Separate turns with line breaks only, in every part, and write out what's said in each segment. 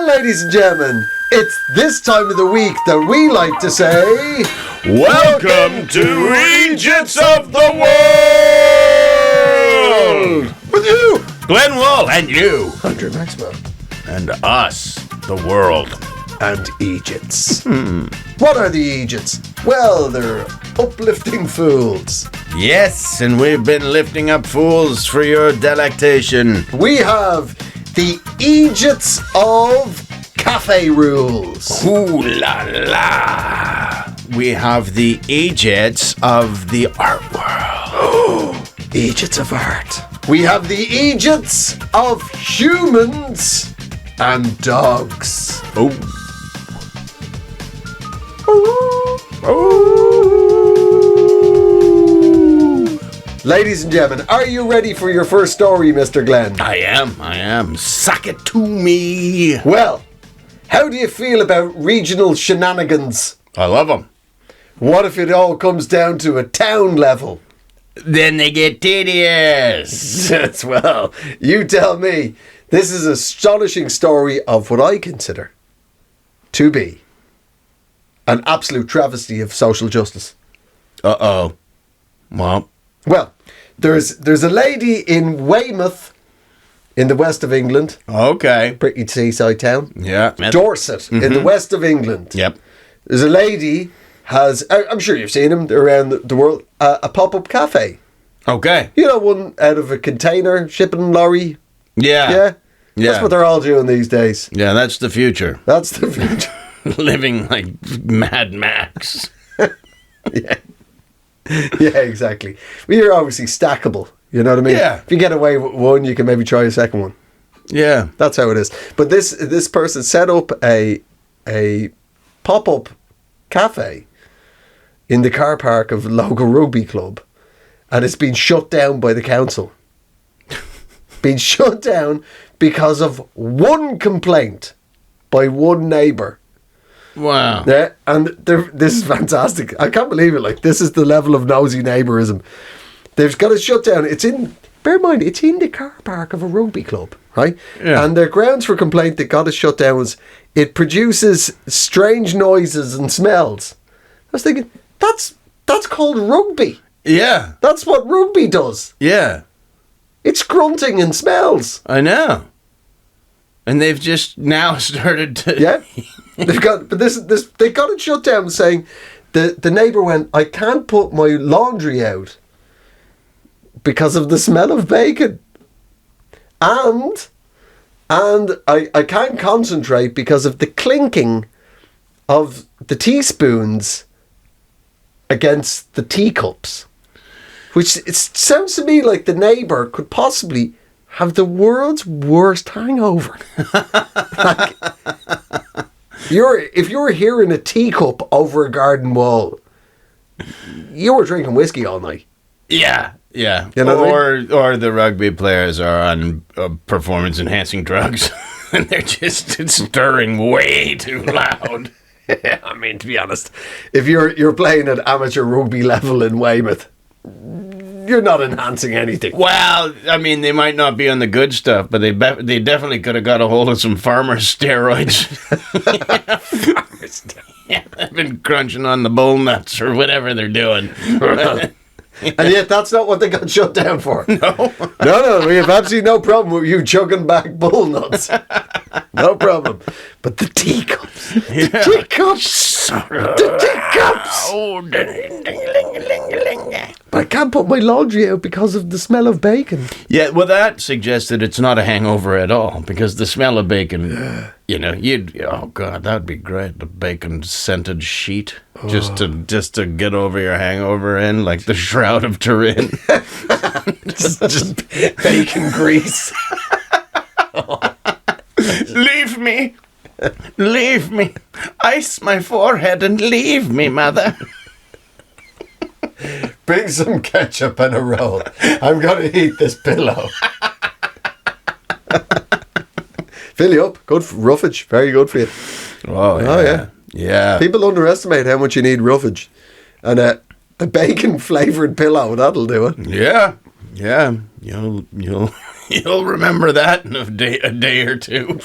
Well, ladies and gentlemen, it's this time of the week that we like to say...
Welcome to Eejits of the World!
With you,
Glenn Wall, and you,
Andrew Maxwell,
and us, the world.
and Eejits. What are the Eejits? Well, they're uplifting fools.
Yes, and we've been lifting up fools for your delectation.
We have the Eejits of Cafe Rules.
Ooh la la! We have the Eejits of the art world.
Eejits of art. We have the Eejits of humans and dogs.
Oh.
Ladies and gentlemen, are you ready for your first story, Mr. Glenn?
I am. Suck it to me.
Well, how do you feel about regional shenanigans?
I love them.
What if it all comes down to a town level?
Then they get tedious.
Yes, well, you tell me. This is an astonishing story of what I consider to be an absolute travesty of social justice.
Uh-oh. Well,
there's a lady in Weymouth in the west of England.
okay.
Pretty seaside town.
Yeah.
Dorset in the west of England.
Yep.
There's a lady has, I'm sure you've seen them around the world, a pop-up cafe.
Okay.
You know, one out of a container shipping lorry.
Yeah.
Yeah?
Yeah.
That's what they're all doing these days.
Yeah, that's the future.
That's the future.
Living like Mad Max.
Yeah. Yeah, exactly. Well, you're obviously stackable. You know what I mean?
Yeah.
If you get away with one, you can maybe try a second one.
Yeah.
That's how it is. But this person set up a pop-up cafe in the car park of a local rugby club, and it's been shut down by the council. Been shut down because of one complaint by one neighbour.
Wow.
Yeah, and this is fantastic. I can't believe it. Like, this is the level of nosy neighbourism. They've got it shut down. Bear in mind, it's in the car park of a rugby club, right?
Yeah.
And their grounds for complaint that got it shut down was it produces strange noises and smells. I was thinking, that's called rugby.
Yeah.
That's what rugby does.
Yeah.
It's grunting and smells.
I know. And they've just now started to...
Yeah. They got it shut down saying the neighbour went, I can't put my laundry out because of the smell of bacon. And I can't concentrate because of the clinking of the teaspoons against the teacups. Which it sounds to me like the neighbour could possibly have the world's worst hangover. Like, if you're hearing a teacup over a garden wall, you were drinking whiskey all night.
Yeah. Yeah.
You know what I
or the rugby players are on performance-enhancing drugs. And they're just stirring way too loud.
I mean, to be honest, if you're playing at amateur rugby level in Weymouth, you're not enhancing anything.
Well, I mean, they might not be on the good stuff, but they definitely could have got a hold of some farmer steroids. Yeah, they've been crunching on the bull nuts or whatever they're doing.
And yet that's not what they got shut down for. No, we have absolutely no problem with you chugging back bull nuts. No problem. But the teacups. The teacups. The teacups.
Oh, ding-a-ling-a-ling-a-ling.
But I can't put my laundry out because of the smell of bacon.
Yeah, well, that suggests that it's not a hangover at all, because the smell of bacon, you know, oh God, that'd be great. The bacon scented sheet, just to get over your hangover in, like the Shroud of Turin.
just bacon grease.
Leave me. Leave me. Ice my forehead and leave me, mother.
Bring some ketchup and a roll. I'm going to eat this pillow. Fill you up. Good roughage. Very good for you.
Oh, yeah. Yeah.
People underestimate how much you need roughage. And a bacon-flavoured pillow, that'll do it.
Yeah. Yeah. You'll remember that in a day or two.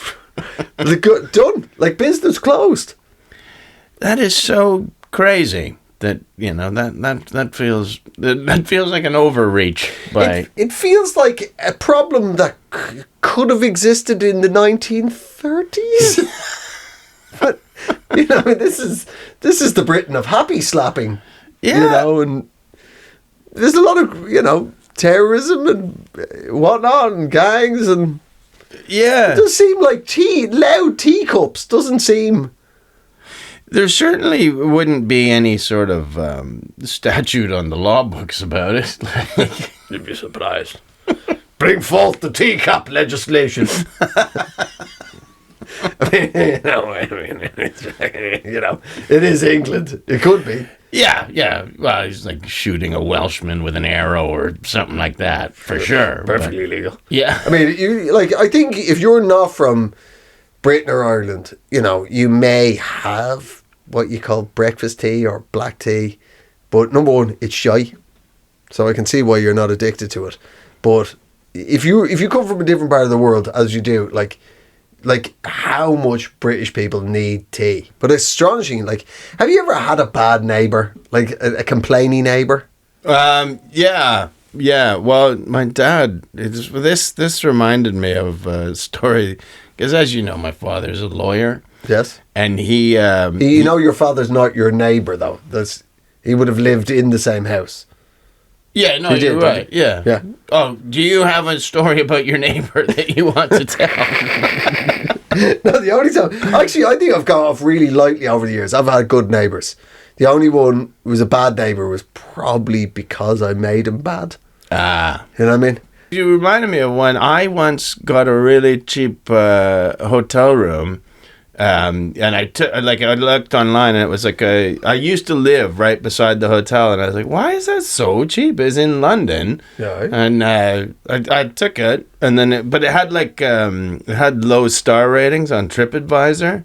Done. Like, business closed.
That is so crazy that, that feels like an overreach by...
It feels like a problem that could have existed in the 1930s. But, this is the Britain of happy slapping.
Yeah.
And there's a lot of, terrorism and whatnot and gangs and...
Yeah.
It does seem like loud teacups doesn't seem...
There certainly wouldn't be any sort of statute on the law books about it.
You'd be surprised. Bring forth the teacup legislation. It is England. It could be.
Yeah. Well, he's like shooting a Welshman with an arrow or something like that, for sure.
Perfectly legal.
Yeah.
I mean, I think if you're not from Britain or Ireland, you may have what you call breakfast tea or black tea, but number one, it's shy, so I can see why you're not addicted to it. But if you come from a different part of the world, as you do, like how much British people need tea. But it's astonishing. Like, have you ever had a bad neighbour, like a complaining neighbour?
Yeah. Well, my dad. This reminded me of a story because, as you know, my father's a lawyer.
Yes.
And he...
your father's not your neighbour, though. He would have lived in the same house.
Yeah, no, you're right. Yeah. Oh, do you have a story about your neighbour that you want to tell?
No, the only time... Actually, I think I've got off really lightly over the years. I've had good neighbours. The only one who was a bad neighbour was probably because I made him bad.
Ah.
You know what I mean?
You reminded me of when I once got a really cheap hotel room. And I looked online and it was like I used to live right beside the hotel and I was like, why is that so cheap? It's in London.
Yeah.
And I took it and then but it had it had low star ratings on TripAdvisor.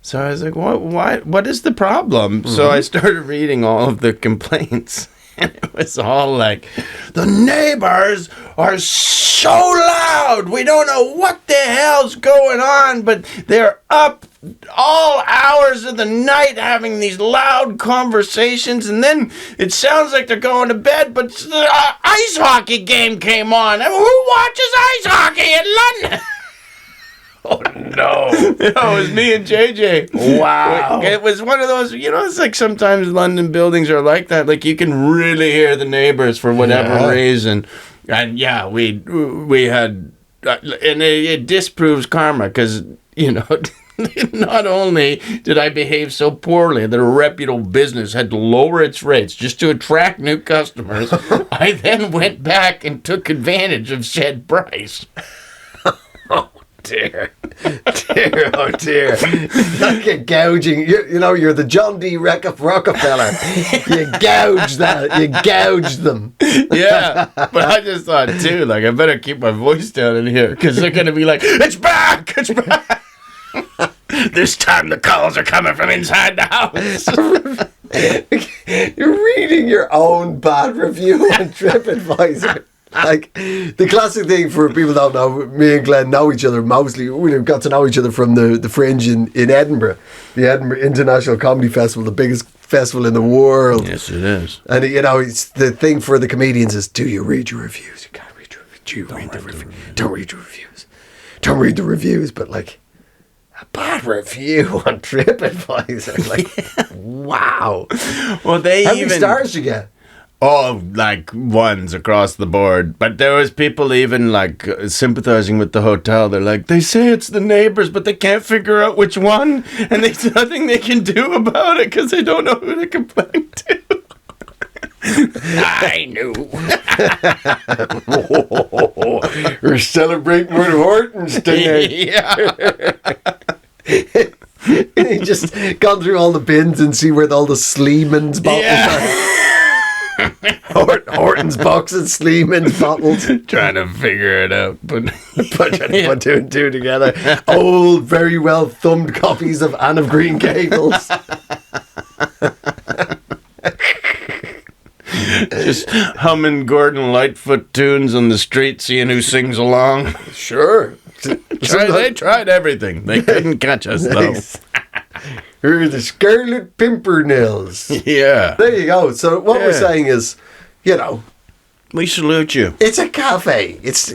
So I was like, what is the problem? Mm-hmm. So I started reading all of the complaints. And it was all like, the neighbors are so loud. We don't know what the hell's going on, but they're up all hours of the night having these loud conversations. And then it sounds like they're going to bed, but the ice hockey game came on. Who watches ice hockey in London?
Oh, no.
It was me and JJ.
Wow.
It was one of those, it's like sometimes London buildings are like that. Like you can really hear the neighbors for whatever reason. And yeah, we had, and it disproves karma because, not only did I behave so poorly that a reputable business had to lower its rates just to attract new customers, I then went back and took advantage of said price.
Dear, oh dear. Like a gouging. You're the John D. Rockefeller. You gouge them.
Yeah, but I just thought too, I better keep my voice down in here because they're going to be like, it's back. This time the calls are coming from inside the house.
You're reading your own bad review on TripAdvisor. Like, the classic thing for people who don't know, me and Glenn know each other mostly. We got to know each other from the Fringe in Edinburgh, the Edinburgh International Comedy Festival, the biggest festival in the world.
Yes, it is.
And, it's the thing for the comedians is, do you read your reviews? You can't read your reviews. Don't read your reviews. Don't read the reviews, but, a bad review on TripAdvisor. Wow.
Well,
How many stars did you get?
Oh, ones across the board. But there was people even sympathizing with the hotel. They're like, they say it's the neighbors, but they can't figure out which one. And there's nothing they can do about it because they don't know who to complain to. I knew.
We're celebrating with Hortons today.
Yeah.
He just gone through all the bins and see where all the Sleeman's bottles are. Horton's boxes, Sleeman's bottles.
Trying to figure it out, but
put two and two together. Old, very well thumbed copies of Anne of Green Gables.
Just humming Gordon Lightfoot tunes on the street, seeing who sings along.
Sure.
They tried everything. They couldn't catch us, though.
We're the Scarlet Pimpernels.
Yeah.
There you go. So what we're saying is, you know,
we salute you.
it's a cafe. It's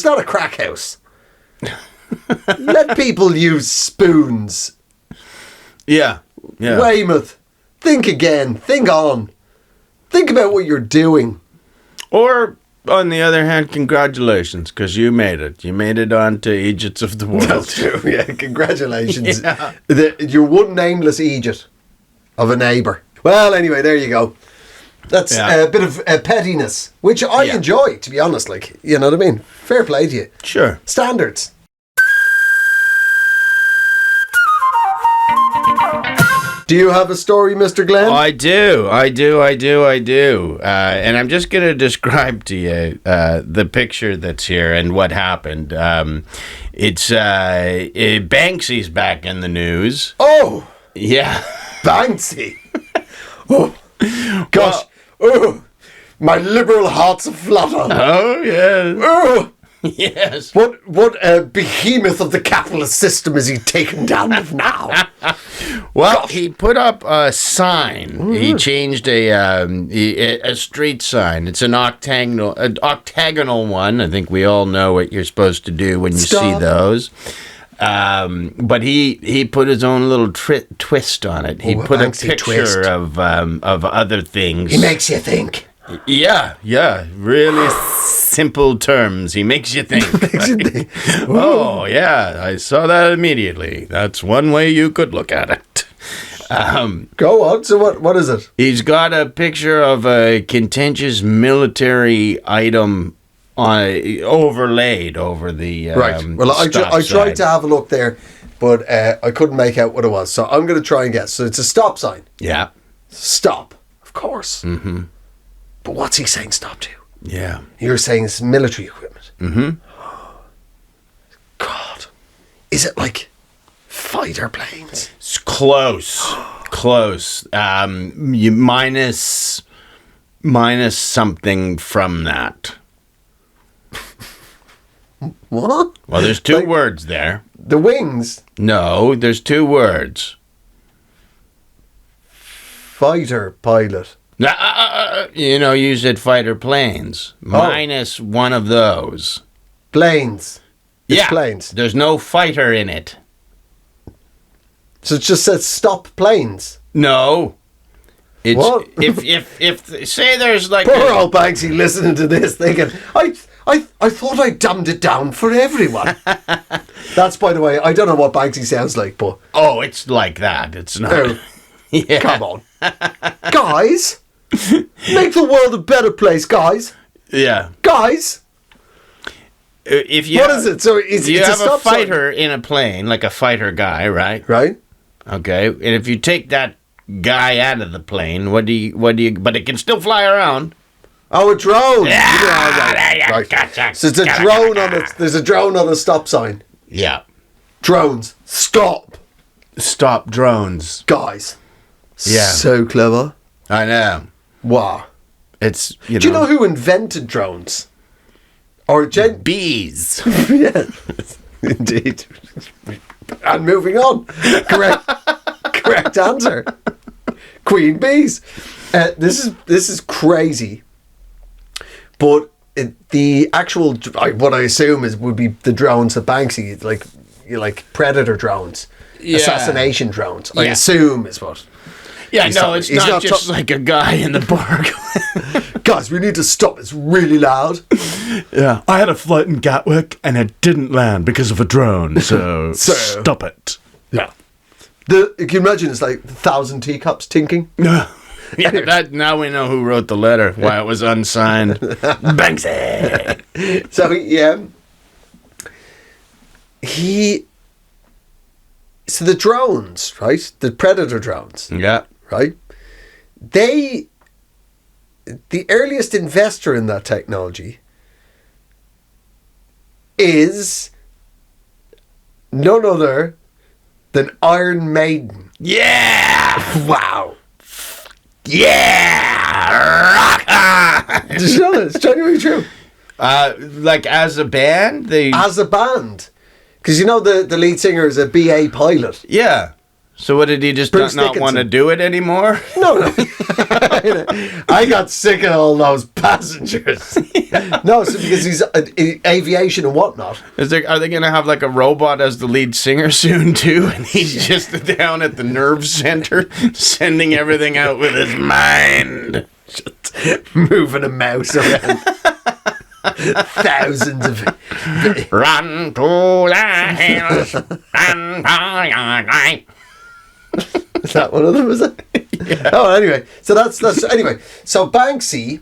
not a crack house. Let people use spoons.
Yeah. Yeah.
Weymouth, think again. Think on. Think about what you're doing.
Or, on the other hand, congratulations, because you made it. You made it on to Eejits of the world.
That's true. Yeah, congratulations.
Yeah.
You're one nameless Eejit of a neighbour. Well, anyway, there you go. That's a bit of pettiness, which I enjoy, to be honest. Like, you know what I mean? Fair play to you.
Sure.
Standards. Do you have a story, Mr. Glenn?
I do. And I'm just going to describe to you the picture that's here and what happened. It's Banksy's back in the news.
Oh!
Yeah.
Banksy! Oh, gosh. Oh, my liberal heart's aflutter.
Oh, yeah.
Oh!
Yes.
What behemoth of the capitalist system is he taken down with now?
Well, he put up a sign. He changed a street sign. It's an octagonal one. I think we all know what you're supposed to do when you see those. But he put his own little twist on it. He put a picture of other things.
He makes you think.
Yeah, really simple terms. He makes you think. Oh, yeah, I saw that immediately. That's one way you could look at it.
Go on. So what is it?
He's got a picture of a contentious military item overlaid over the
right. Well, I tried to have a look there, but I couldn't make out what it was. So I'm going to try and guess. So it's a stop sign.
Yeah.
Stop, of course. Mm-hmm. But what's he saying stop to?
Yeah.
You're saying it's military equipment.
Mm-hmm.
God. Is it like fighter planes?
It's close. Close. You minus something from that.
What?
Well, there's two words there.
The wings?
No, there's two words.
Fighter pilot.
You said fighter planes. Minus one of those.
Planes. It's planes.
There's no fighter in it.
So it just says stop planes.
No. It's
what?
if say there's like
poor old Banksy listening to this thinking, I thought I dumbed it down for everyone. That's, by the way, I don't know what Banksy sounds like, but
it's like that. It's not.
Oh,
yeah.
Come on, guys. Make the world a better place, guys.
Yeah.
Guys.
If you
what is it? So
you have a fighter in a plane, like a fighter guy, right?
Right.
Okay. And if you take that guy out of the plane, what do you? But it can still fly around.
Oh, a drone.
Yeah.
Right. Gotcha. So it's a drone there's a drone on a stop sign.
Yeah.
Drones. Stop.
Stop drones.
Guys.
Yeah.
So clever.
I know.
Wow.
It's,
Do you know who invented drones? Or
bees.
Yeah. Indeed. And moving on. Correct answer. Queen bees. This is crazy. But the actual, what I assume would be the drones that Banksy, like predator drones, assassination drones. I assume is what.
Yeah, it's not just like a guy in the park.
Guys, we need to stop. It's really loud.
Yeah, I had a flight in Gatwick and it didn't land because of a drone. So stop it.
Yeah. Can you imagine? It's like 1,000 teacups tinking.
Yeah. Yeah, now we know who wrote the letter. Why it was unsigned. Banksy.
So So the drones, right? The predator drones.
Yeah.
Right? The earliest investor in that technology is none other than Iron Maiden.
Yeah!
Wow.
Yeah! Rock on!
It's genuinely true.
Like as a band,
As a band. Because you know the lead singer is a BA pilot.
Yeah. So what, did he just not want to do it anymore?
No. I got sick of all those passengers. No, so because he's aviation and whatnot.
Are they going to have like a robot as the lead singer soon too? And he's just down at the nerve center, sending everything out with his mind.
Just moving a mouse around. Thousands of
run to the hills, run for your life.
Is that one of them? Is it? Yeah. Oh, anyway. So that's anyway. So Banksy.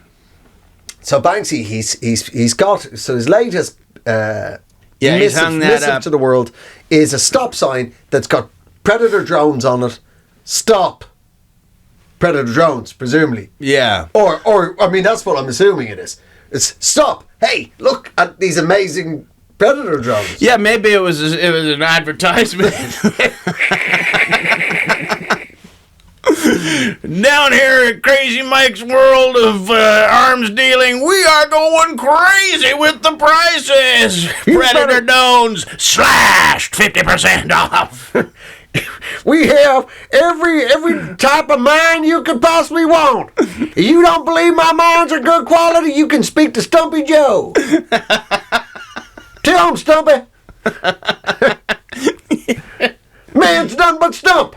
He's got his latest
he's hung that
missive
up
to the world is a stop sign that's got predator drones on it. Stop. Predator drones, presumably.
Yeah.
Or I mean, that's what I'm assuming it is. It's stop. Hey, look at these amazing predator drones.
Yeah, maybe it was an advertisement. Down here at Crazy Mike's World of Arms Dealing, we are going crazy with the prices. Predator drones slashed 50% off.
We have every type of mine you could possibly want. If you don't believe my mines are good quality, you can speak to Stumpy Joe. Tell him, Stumpy. Man's nothing but stump.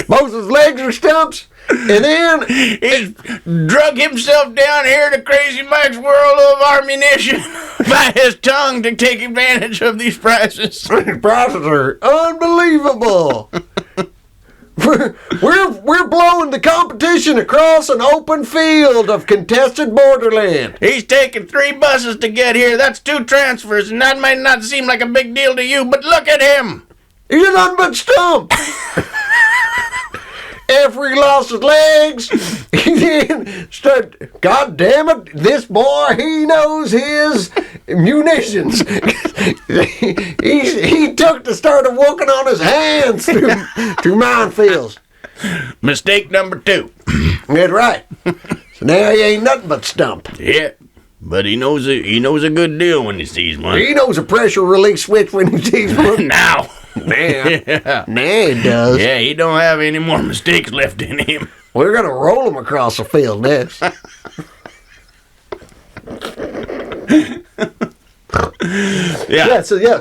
Both his legs are stumps, and then
he's drug himself down here to Crazy Mike's World of Ammunition by his tongue to take advantage of these prices.
Prices are unbelievable. We're blowing the competition across an open field of contested borderland.
He's taken 3 buses to get here. That's 2 transfers, and that might not seem like a big deal to you, but look at him.
He's nothing but stump. After he lost his legs, he then started, God damn it, this boy, he knows his munitions. he took to start working on his hands through minefields.
Mistake number 2.
That's right. So now he ain't nothing but stump.
Yeah, but he knows a good deal when he sees one.
He knows a pressure release switch when he sees one.
Now.
Yeah. Now he does.
Yeah, he don't have any more mistakes left in him.
We're going to roll him across the field next.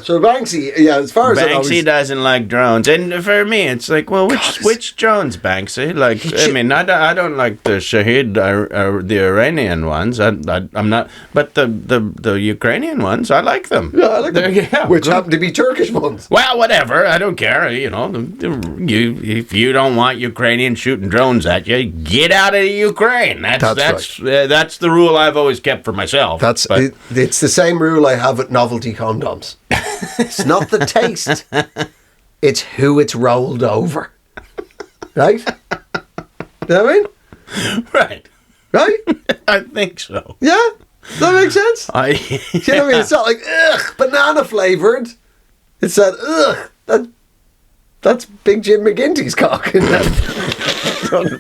So Banksy, as far as
Banksy doesn't like drones, and for me, it's like, well, which drones, Banksy? Like, I mean, I don't like the Shahid, the Iranian ones. I'm not, but the Ukrainian ones, I like them.
Yeah, I like them.
Yeah,
which happen to be Turkish ones.
Well, whatever, I don't care. You know, if you don't want Ukrainians shooting drones at you, get out of Ukraine. That's the rule I've always kept for myself.
It's the same rule I have with novelty condoms. It's not the taste, it's who it's rolled over. Right? You know what I mean?
Right.
Right?
I think so.
Yeah? Does that make sense? You know what I mean? It's not like, banana flavoured. It's that, that's Big Jim McGinty's cock.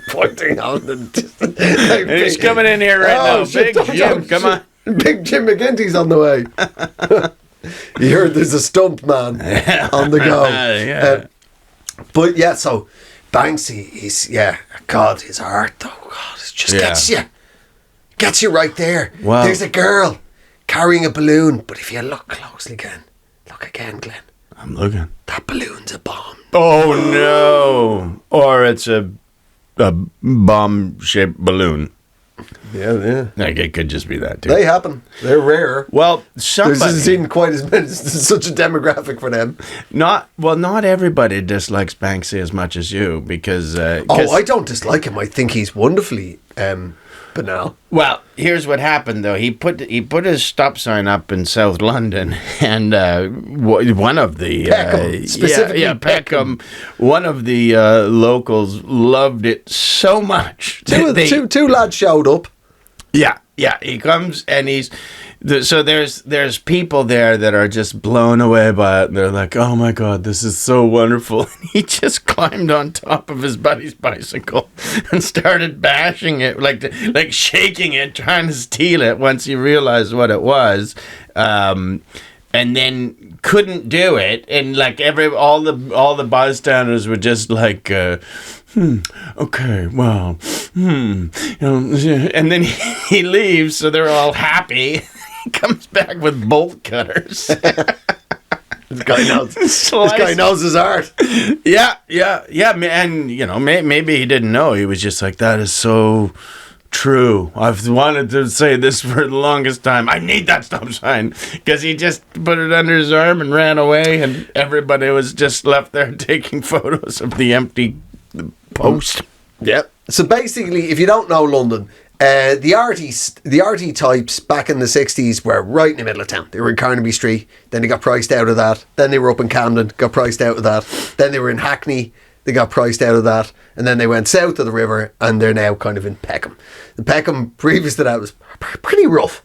Pointing out
he's coming in here right now. Big Jim, come on.
Big Jim McGinty's on the way. You heard there's a stump man on the go. But yeah, so Banksy, God, his heart though, God, it just gets you right there.
Wow.
There's a girl carrying a balloon, but if you look closely, Glenn, Glenn.
I'm looking.
That balloon's a bomb.
Oh no! Or it's a bomb-shaped balloon.
Yeah.
Like, it could just be that too.
They happen. They're rare.
Well,
there isn't quite as many. It's such a demographic for them.
Not everybody dislikes Banksy as much as you because.
I don't dislike him. I think he's wonderfully banal.
Well, here's what happened though. He put his stop sign up in South London, and one of the
Peckham, specifically
Peckham, one of the locals loved it so much.
Two lads showed up.
Yeah, he comes and So there's people there that are just blown away by it. They're like, "Oh my god, this is so wonderful!" And he just climbed on top of his buddy's bicycle and started bashing it, like shaking it, trying to steal it. Once he realized what it was, and then couldn't do it, and like all the bystanders were just like. Okay, well, and then he leaves, so they're all happy. He comes back with bolt cutters.
This guy knows his art.
Yeah, and maybe he didn't know. He was just like, that is so true. I've wanted to say this for the longest time. I need that stop sign, because he just put it under his arm and ran away, and everybody was just left there taking photos of the empty post.
Yep. So basically, if you don't know London, the arty types back in the 60s were right in the middle of town. They were in Carnaby Street, then they got priced out of that. Then they were up in Camden, got priced out of that. Then they were in Hackney, they got priced out of that. And then they went south of the river, and they're now kind of in Peckham. The Peckham, previous to that, was pretty rough.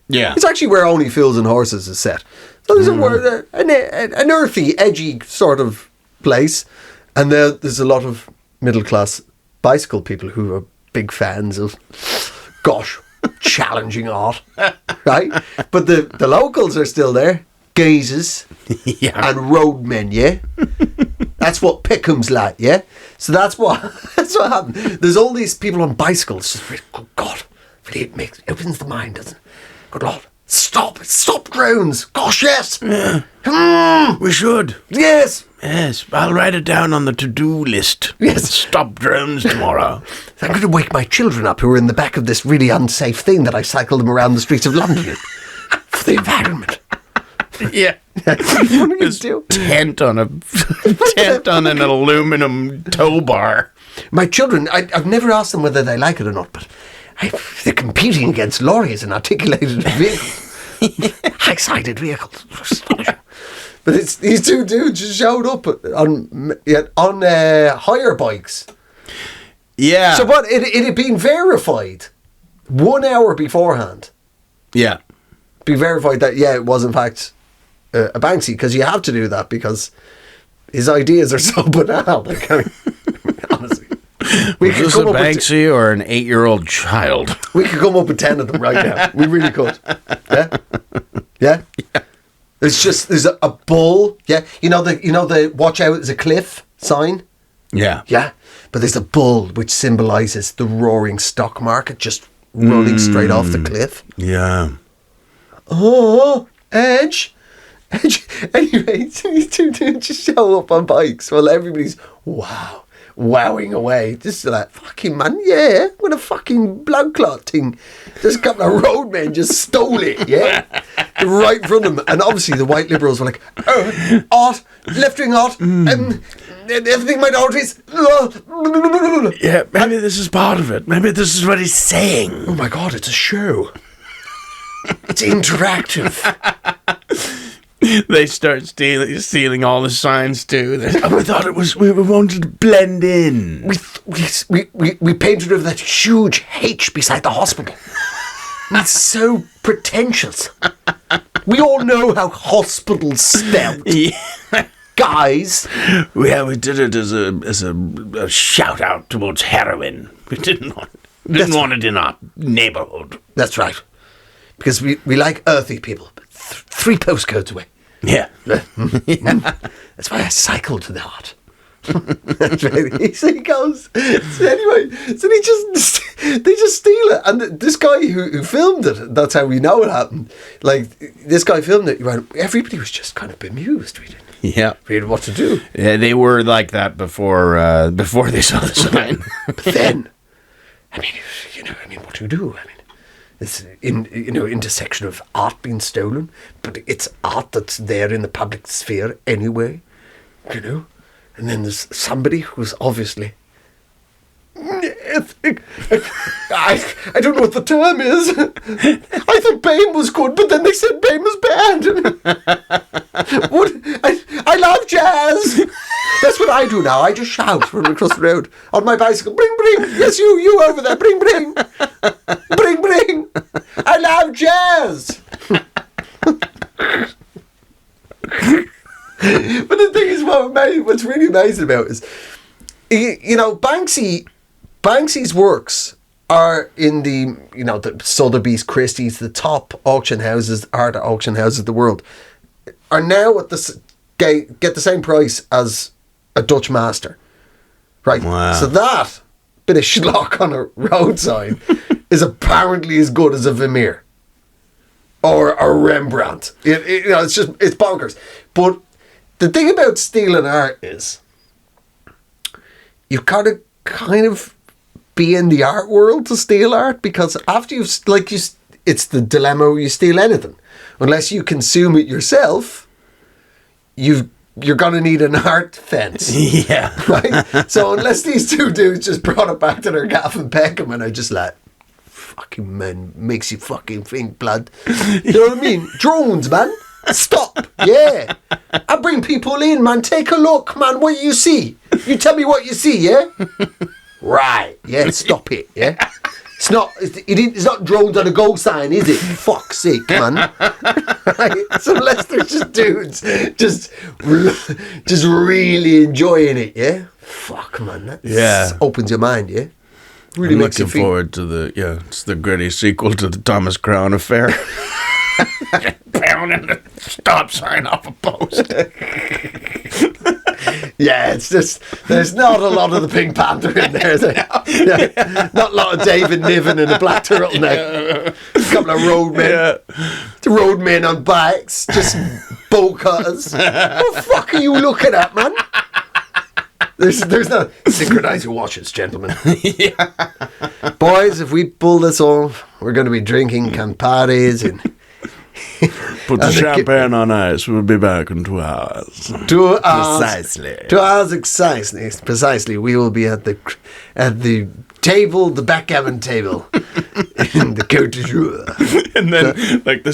Yeah.
It's actually where Only Fools and Horses is set. So there's an earthy, edgy sort of place. And there's a lot of middle-class bicycle people who are big fans of, challenging art, right? But the locals are still there. Geezers and roadmen, yeah? That's what Peckham's like, yeah? So that's what happened. There's all these people on bicycles. Just really, good God, really opens the mind, doesn't it? Good Lord. Stop drones. Gosh, yes.
Yeah. We should.
Yes.
Yes, I'll write it down on the to-do list.
Yes.
Stop drones tomorrow.
I'm going to wake my children up who are in the back of this really unsafe thing that I cycle them around the streets of London in. For the environment.
Yeah.
What are you doing?
Tent on an aluminum tow bar.
My children, I've never asked them whether they like it or not, but they're competing against lorries and articulated vehicles. High-sided vehicles. But it's these two dudes just showed up on hire bikes.
Yeah.
So what? It had been verified 1 hour beforehand.
Yeah.
Be verified that it was in fact a Banksy, because you have to do that because his ideas are so banal. Like, I mean, honestly,
was this a Banksy or an 8-year-old child?
We could come up with 10 of them right now. We really could. Yeah. There's a bull. Yeah, you know the watch out, is a cliff sign.
Yeah.
Yeah, but there's a bull which symbolises the roaring stock market just running straight off the cliff.
Yeah.
Oh, Edge. Anyway, so these two dudes just show up on bikes while everybody's wowing away. Just like, fucking man, yeah, with a fucking blood clot thing. Just a couple of roadmen just stole it, yeah? Right in front of them. And obviously the white liberals were like, art, left-wing art, everything minorities.
Yeah, maybe this is part of it. Maybe this is what he's saying.
Oh my God, it's a show. It's interactive.
They start stealing all the signs too. We thought it was, we wanted to blend in.
We painted over that huge H beside the hospital. It's so pretentious. We all know how hospital's spelled.
Yeah.
Guys.
Yeah, we did it as a shout out towards heroin. We didn't want it in our neighbourhood.
That's right. Because we like earthy people. 3 postcodes away.
Yeah.
That's why I cycle to the heart. So he goes. So anyway, so they just steal it. And this guy who filmed it, that's how we know it happened. Like, this guy filmed it. Everybody was just kind of bemused. We didn't know what to do.
Yeah, they were like that before they saw the sign.
But then, I mean, what do you do? I mean, it's intersection of art being stolen, but it's art that's there in the public sphere anyway, And then there's somebody who's obviously, I don't know what the term is. I thought BAME was good, but then they said BAME was bad. I love jazz. That's what I do now. I just shout from across the road on my bicycle. Bring, bring. Yes, you over there. Bring, bring. Bring, bring. I love jazz. But the thing is, what's really amazing about it is, you know, Banksy's works are in the, you know, the Sotheby's, Christie's, the top auction houses, art auction houses of the world, are now at get the same price as a Dutch master. Right.
Wow.
So that bit of schlock on a road sign is apparently as good as a Vermeer or a Rembrandt. You know, it's bonkers. But the thing about stealing art is you've got to kind of be in the art world to steal art, because after it's the dilemma where you steal anything. Unless you consume it yourself, you're going to need an art fence.
Yeah.
Right? So unless these two dudes just brought it back to their gaff and Peckham and I just fucking man, makes you fucking think, blood. You know what I mean? Drones, man. Stop. Yeah. I bring people in, man. Take a look, man. What you see? You tell me what you see, yeah? Right. Yeah, stop it, yeah? It's not drones on a go sign, is it? Fuck's sake, man. Right? So unless there's just dudes just really enjoying it, yeah? Fuck, man. That opens your mind, yeah? Really
I'm
makes you
looking
feel.
forward to it's the gritty sequel to the Thomas Crown affair. Pounding the stop sign off a post.
Yeah, it's just, there's not a lot of the Pink Panther in there. Yeah. Not a lot of David Niven in a black turtleneck. A couple of roadmen. The roadmen on bikes, just bow cutters. What the fuck are you looking at, man? There's no... Synchronize your watches, gentlemen.
Yeah.
Boys, if we pull this off, we're going to be drinking Campares and...
Put the champagne on ice. We'll be back in 2 hours.
2 hours.
Precisely.
2 hours precisely. We will be at the table, the backgammon table, in the Côte d'Azur.
And then, the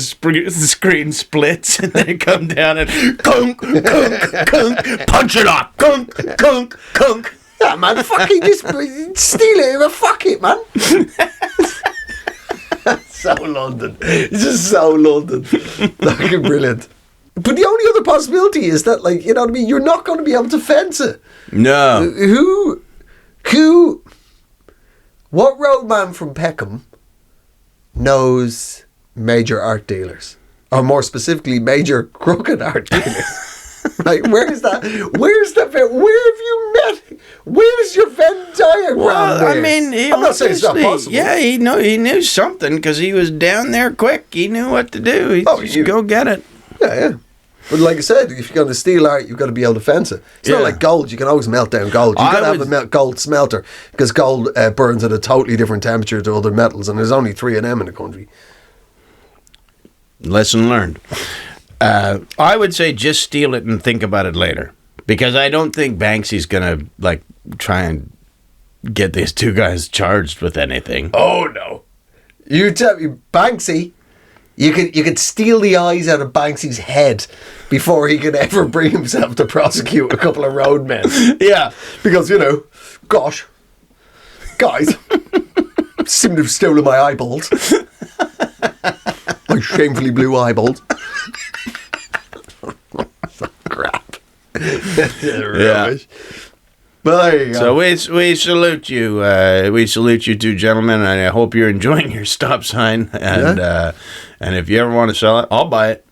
screen splits, and then it comes down and kunk, kunk, kunk, punch it up, kunk, kunk, kunk.
Yeah, man, fucking just steal it, but fuck it, man. So London. It's just so London. Fucking brilliant. But the only other possibility is that, like, you know what I mean, you're not going to be able to fence it.
No.
What roadman from Peckham knows major art dealers? Or more specifically, major crooked art dealers? Like, where's that? Where have you met? Where's your Venn diagram?
Well, I mean,
I'm not saying it's not possible.
Yeah, he knew something because he was down there quick. He knew what to do. He just go get it.
Yeah. But like I said, if you're going to steal art, you've got to be able to fence it. It's not like gold. You can always melt down gold. You've got to have a gold smelter because gold burns at a totally different temperature to other metals, and there's only 3 of them in the country.
Lesson learned. I would say just steal it and think about it later, because I don't think Banksy's gonna try and get these two guys charged with anything.
Oh no! You tell me, Banksy, you could steal the eyes out of Banksy's head before he could ever bring himself to prosecute a couple of roadmen.
Yeah,
because gosh, guys, seem to have stolen my eyeballs. My shamefully blue eyeballs. Crap. Rubbish. But there you go.
So we salute you. We salute you two gentlemen, and I hope you're enjoying your stop sign. And and if you ever want to sell it, I'll buy it.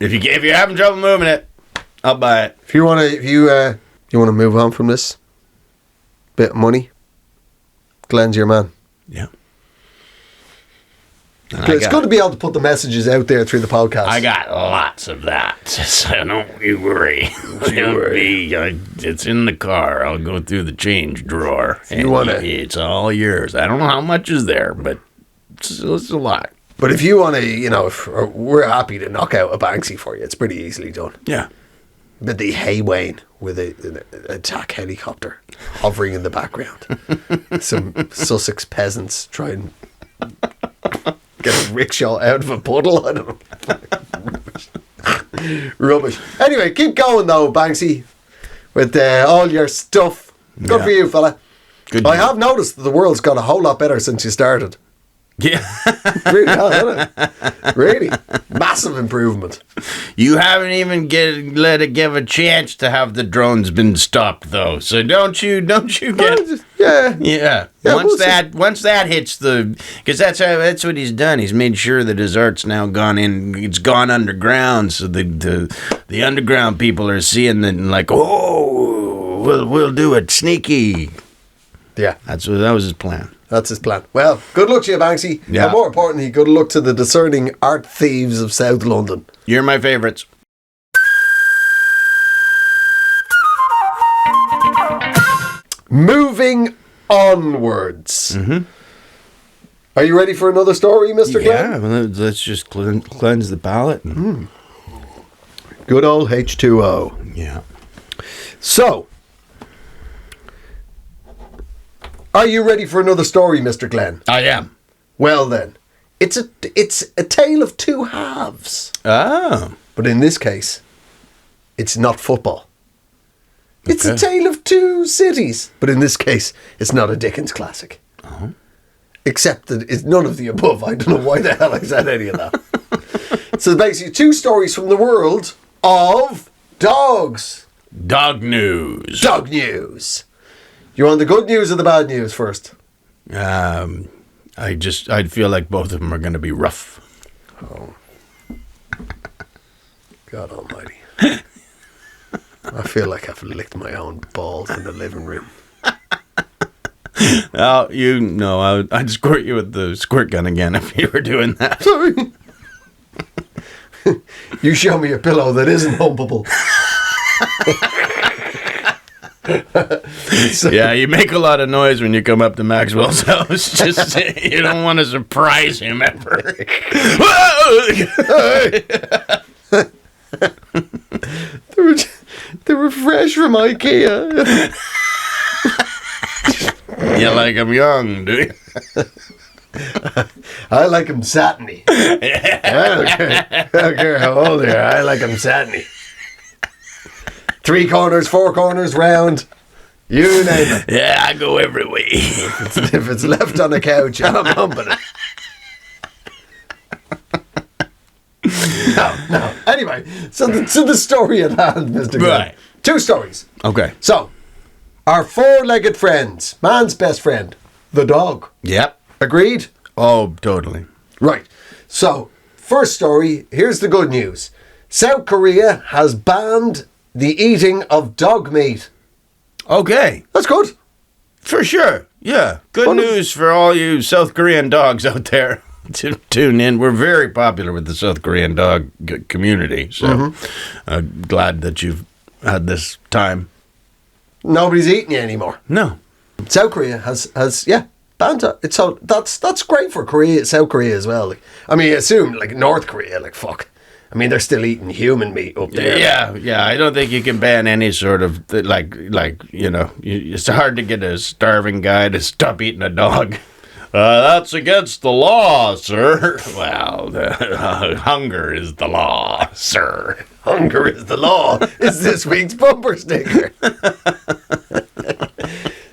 If you're having trouble moving it, I'll buy it.
If you want to move on from this bit of money, Glenn's your man.
Yeah.
It's good to be able to put the messages out there through the podcast.
I got lots of that, so don't you worry. It's in the car. I'll go through the change drawer. It's all yours. I don't know how much is there, but it's a lot.
But if you want to, we're happy to knock out a Banksy for you. It's pretty easily done.
Yeah.
But the Haywain with an attack helicopter hovering in the background. Some Sussex peasants try and get a rickshaw out of a puddle. I don't know. Rubbish. Anyway, keep going though, Banksy, with all your stuff. Good for you, fella.
Good.
I have noticed that the world's got a whole lot better since you started.
Yeah.
Really has, hasn't it? Really. Massive improvement.
You haven't even let it give a chance to have the drones been stopped, though. So don't you get...
Yeah.
Yeah. Once that hits because that's what he's done. He's made sure that his art's now gone in. It's gone underground, so the underground people are seeing it and like, oh, we'll do it sneaky.
Yeah.
That was his plan.
That's his plan. Well, good luck to you, Banksy.
Yeah.
And more importantly, good luck to the discerning art thieves of South London.
You're my favorites.
Moving onwards.
Mm-hmm.
Are you ready for another story, Mr. Glenn?
Yeah, well, let's just cleanse the palate.
Good old H2O.
Yeah.
So, are you ready for another story, Mr. Glenn?
I am.
Well then, it's a tale of two halves.
Oh.
But in this case, it's not football. It's a
Okay.
tale of two cities. But in this case, it's not a Dickens classic.
Uh-huh.
Except that it's none of the above. I don't know why the hell I said any of that. So basically, two stories from the world of dogs.
Dog news.
Dog news. You want the good news or the bad news first?
I'd feel like both of them are going to be rough.
Oh. God almighty. I feel like I've licked my own balls in the living room.
Oh, I'd squirt you with the squirt gun again if you were doing that.
Sorry. You show me a pillow that isn't humpable.
Yeah, you make a lot of noise when you come up to Maxwell's house. Just you don't want to surprise him ever.
They were fresh from IKEA.
You like him young, do you?
I like them satiny. I don't care how old they are. I like them satiny. 3 corners, 4 corners, round. You name it.
Yeah, I go every way.
If it's left on the couch, I'm humping it. No. Anyway, so the story at hand, Mr. Glenn.
Right.
2 stories.
Okay.
So, our 4-legged friends, man's best friend, the dog.
Yep.
Agreed?
Oh, totally.
Right. So, first story, here's the good news. South Korea has banned the eating of dog meat.
Okay.
That's good.
For sure. Yeah. Good news for all you South Korean dogs out there. To tune in. We're very popular with the South Korean dog community. So glad that you've had this time.
Nobody's eating you anymore.
No.
South Korea has banned it. So that's great for South Korea as well. Like, I mean, I assume like North Korea, like fuck. I mean, they're still eating human meat up there.
Yeah. I don't think you can ban any sort of it's hard to get a starving guy to stop eating a dog. That's against the law, sir. Well, hunger is the law, sir.
Hunger is the law. Is this week's bumper sticker?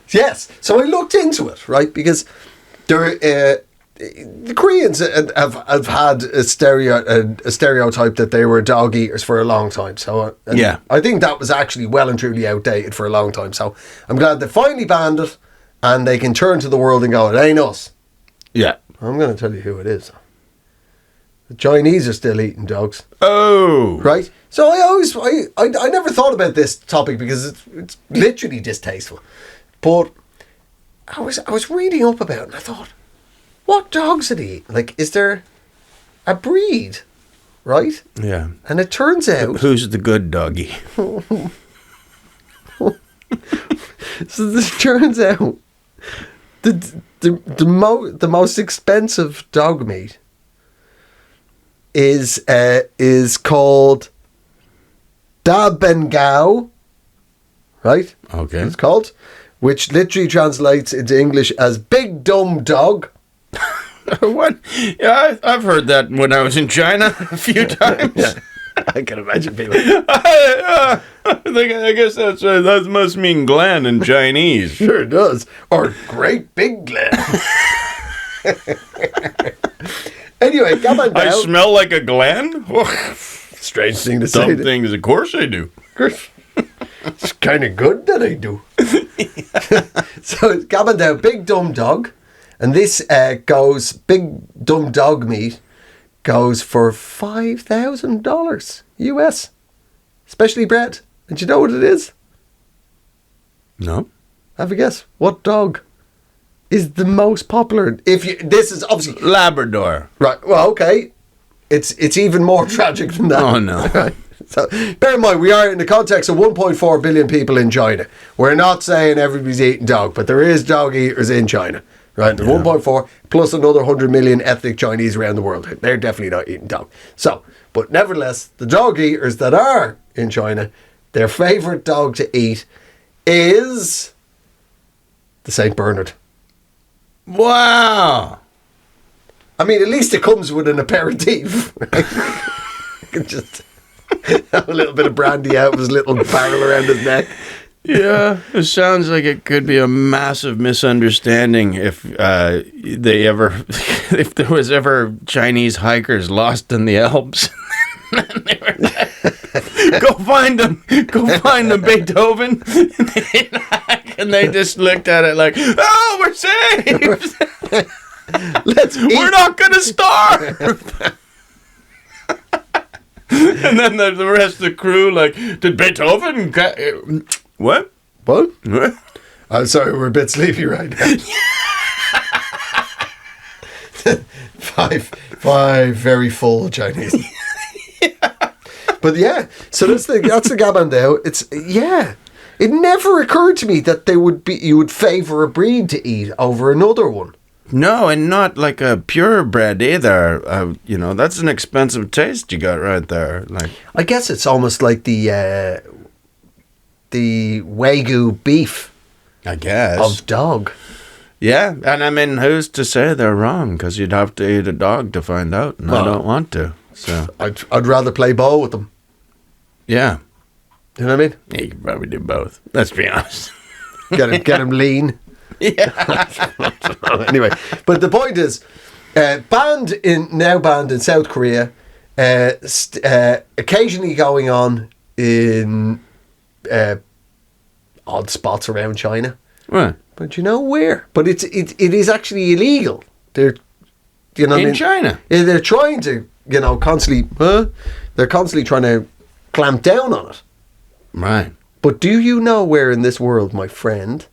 Yes. So I looked into it, right? Because the Koreans have had a stereotype that they were dog eaters for a long time. So I think that was actually well and truly outdated for a long time. So I'm glad they finally banned it, and they can turn to the world and go, it ain't us.
Yeah.
I'm going to tell you who it is. The Chinese are still eating dogs.
Oh.
Right? So I never thought about this topic because it's literally distasteful. But I was reading up about it and I thought, what dogs are they eating? Like, is there a breed? Right?
Yeah.
And it turns out...
Who's the good doggy?
So this turns out the most expensive dog meat is called Da Bengao, right?
Okay.
It's called, which literally translates into English as big dumb dog.
What? Yeah, I've heard that when I was in China a few times.
Yeah. I can imagine people.
I guess that must mean Glenn in Chinese.
Sure does. Or great big Glen. Anyway, come on
I
down.
smell like a gland?
Strange thing to say.
Some things, of course I do.
It's kind of good that I do. So it's coming down, big dumb dog, and this goes, big dumb dog meat goes for $5,000 US, specially bred. And do you know what it is?
No.
Have a guess. What dog is the most popular? This is obviously
Labrador.
right. Well, okay, it's even more tragic than that.
Oh, no.
Right. So bear in mind, we are in the context of 1.4 billion people in China. We're not saying everybody's eating dog, but there is dog eaters in China. Right, there's 1.4 plus another 100 million ethnic Chinese around the world. They're definitely not eating dog. So, but nevertheless, the dog eaters that are in China, their favourite dog to eat is the Saint Bernard.
Wow.
I mean, at least it comes with an aperitif. Right? You can just have a little bit of brandy out of his little barrel around his neck.
Yeah, it sounds like it could be a massive misunderstanding if if there was ever Chinese hikers lost in the Alps. They were like, go find them, Beethoven. And they just looked at it like, oh, we're saved.
Let's eat.
We're not going to starve. And then the rest of the crew, like, did Beethoven... What?
What?
What?
I'm sorry, we're a bit sleepy right now. five very full Chinese. But yeah, so that's the Gabandao. It's It never occurred to me that you would favour a breed to eat over another one.
No, and not like a purebred either. That's an expensive taste you got right there. Like,
I guess it's almost like the Wagyu beef
I guess.
of dog.
Yeah, and I mean, who's to say they're wrong? Because you'd have to eat a dog to find out, and I don't want to. So
I'd rather play ball with them.
yeah,
You know what I mean?
you could probably do both. Let's be honest.
Get him lean.
Yeah.
Anyway, but the point is, banned in South Korea, occasionally going on in odd spots around China.
Right.
But you know where? But it is actually illegal. They're
In China.
Yeah, they're trying to constantly. They're constantly trying to clamp down on it.
Right.
But do you know where in this world, my friend,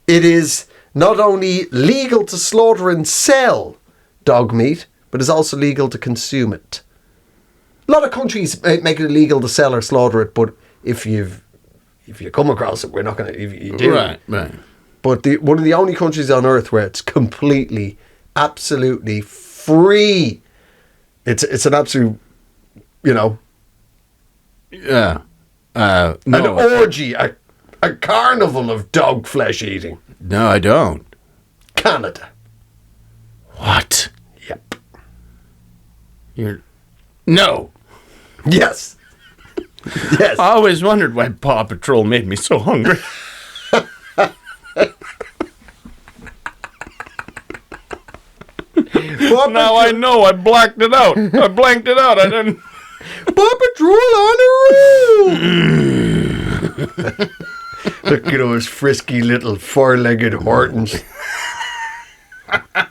it is not only legal to slaughter and sell dog meat, but it's also legal to consume it? A lot of countries make it illegal to sell or slaughter it, but if you come across it, we're not going to. You do.
Right.
But one of the only countries on earth where it's completely, absolutely free. It's an absolute,
Yeah. No.
an orgy, a carnival of dog flesh eating.
No, I don't.
Canada.
What?
Yep.
No.
Yes. Yes.
I always wondered why Paw Patrol made me so hungry. Now I know. I blacked it out. I blanked it out. I didn't.
Paw Patrol on the roof. Look at those frisky little four-legged Hortons.